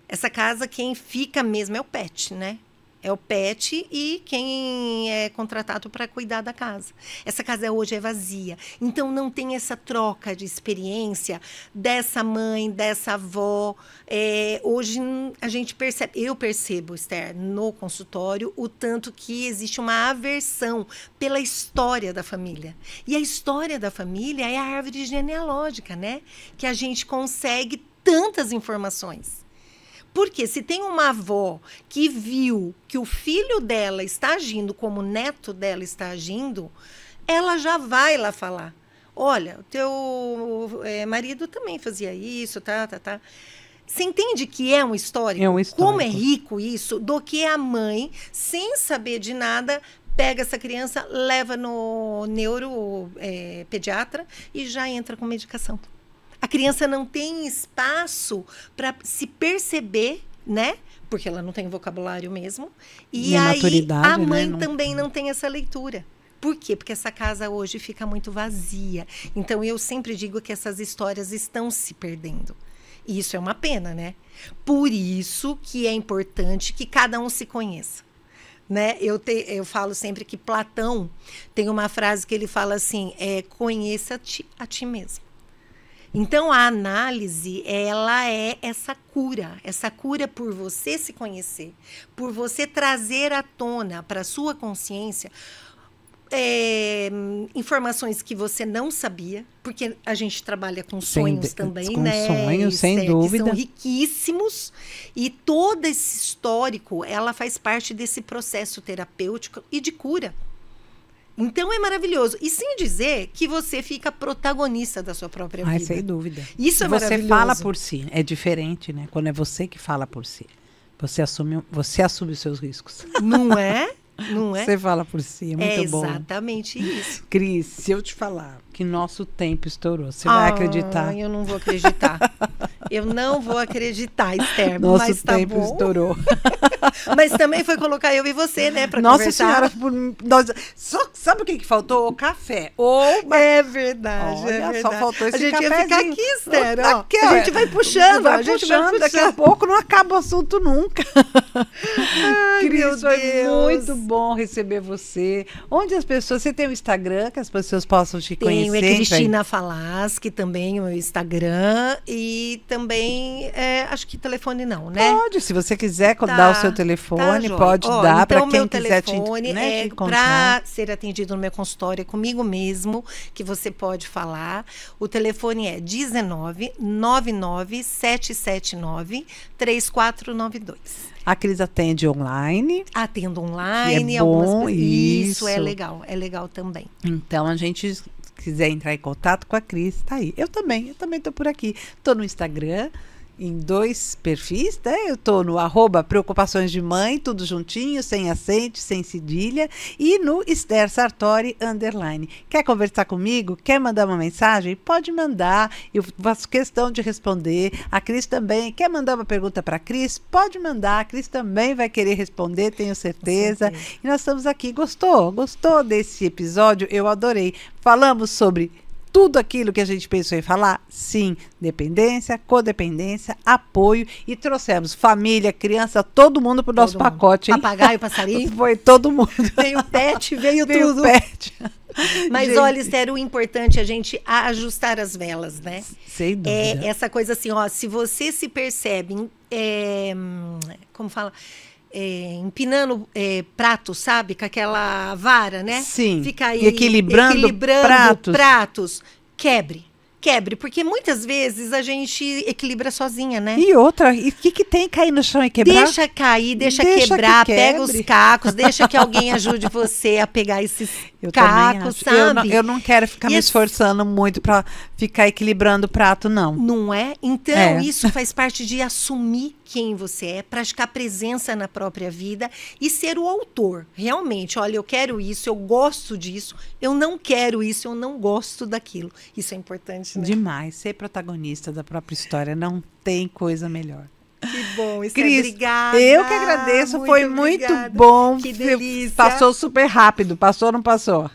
Essa casa, quem fica mesmo é o pet, né? É o pet e quem é contratado para cuidar da casa. Essa casa hoje é vazia. Então, não tem essa troca de experiência dessa mãe, dessa avó. Hoje, a gente percebe, eu percebo, Esther, no consultório, o tanto que existe uma aversão pela história da família. E a história da família é a árvore genealógica, né? Que a gente consegue tantas informações. Porque se tem uma avó que viu que o filho dela está agindo como o neto dela está agindo, ela já vai lá falar. Olha, o teu marido também fazia isso, tá. Você entende que é um histórico? É um histórico. Como é rico isso, do que a mãe, sem saber de nada, pega essa criança, leva no neuropediatra e já entra com medicação. A criança não tem espaço para se perceber, né? Porque ela não tem vocabulário mesmo. E aí a mãe também não tem essa leitura. Por quê? Porque essa casa hoje fica muito vazia. Então, eu sempre digo que essas histórias estão se perdendo. E isso é uma pena, né? Por isso que é importante que cada um se conheça. Né? Eu falo sempre que Platão tem uma frase que ele fala assim, conheça-te a ti mesmo. Então, a análise, ela é essa cura por você se conhecer, por você trazer à tona para a sua consciência informações que você não sabia, porque a gente trabalha com sonhos também, com né? sonhos, sem dúvida. Que são riquíssimos. E todo esse histórico, ela faz parte desse processo terapêutico e de cura. Então é maravilhoso. E sem dizer que você fica protagonista da sua própria vida. Sem dúvida. Isso é maravilhoso. Você fala por si. É diferente, né? Quando é você que fala por si. Você assume os seus riscos. Não é? Não é? Você fala por si, é muito bom. É exatamente isso. Cris, se eu te falar que nosso tempo estourou, você vai acreditar? Eu não vou acreditar. Eu não vou acreditar, Esther. Nosso mas tá tempo bom. estourou. Mas também foi colocar eu e você, né, pra Nossa conversar. Senhora, sabe o que faltou? O café. É verdade, Olha, é verdade. só faltou esse cafezinho. A gente ia ficar aqui, Esther. Ó. Aqui, a gente vai puxando. Vai puxando, daqui a pouco não acaba o assunto nunca. Ai, Cris, foi Deus. muito bom receber você. Onde as pessoas... Você tem um Instagram que as pessoas possam te conhecer? Tenho, é Cristina Falaschi, também o meu Instagram. E também, acho que telefone não, né? Pode, se você quiser dar o seu telefone, pode dar para quem quiser te encontrar. É para ser atendido no meu consultório, é comigo mesmo, que você pode falar. O telefone é 19 99 779 3492. A Cris atende online. Atendo online. Que é bom, isso é legal também. Então, a gente quiser entrar em contato com a Cris, tá aí. Eu também tô por aqui. Tô no Instagram, em 2 perfis, né? Eu tô no @preocupações de mãe, tudo juntinho, sem acento, sem cedilha, e no Esther Sartori _. Quer conversar comigo? Quer mandar uma mensagem? Pode mandar, eu faço questão de responder. A Cris também. Quer mandar uma pergunta para a Cris? Pode mandar, a Cris também vai querer responder, tenho certeza. E nós estamos aqui. Gostou desse episódio? Eu adorei. Falamos sobre tudo aquilo que a gente pensou em falar? Sim. Dependência, codependência, apoio, e trouxemos família, criança, todo mundo pro nosso pacote, hein? Papagaio, passarinho. Foi todo mundo. Veio pet, veio tudo. Pet. Mas gente, olha, Esther, o importante é a gente ajustar as velas, né? Sem dúvida. Essa coisa assim, ó, se você se percebe, como fala... empinando prato, sabe? Com aquela vara, né? Sim. Fica aí e equilibrando pratos. Quebre, porque muitas vezes a gente equilibra sozinha, né? E outra, e o que tem cair no chão e quebrar? Deixa cair, deixa quebrar, pega os cacos, deixa que alguém ajude você a pegar esses cacos, sabe? Eu não quero ficar me esforçando muito para ficar equilibrando o prato, não. Não é? Então, isso faz parte de assumir quem você é, praticar presença na própria vida e ser o autor. Realmente, olha, eu quero isso, eu gosto disso, eu não quero isso, eu não gosto daquilo. Isso é importante, né? Demais. Ser protagonista da própria história, não tem coisa melhor. Que bom, Cris, obrigada. Eu que agradeço, foi muito bom. Que delícia. Passou super rápido, passou ou não passou?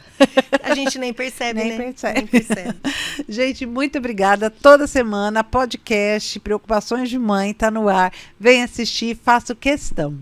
A gente nem percebe, nem né? percebe. Nem percebe. Gente, muito obrigada. Toda semana, podcast Preocupações de Mãe tá no ar. Vem assistir, faço questão.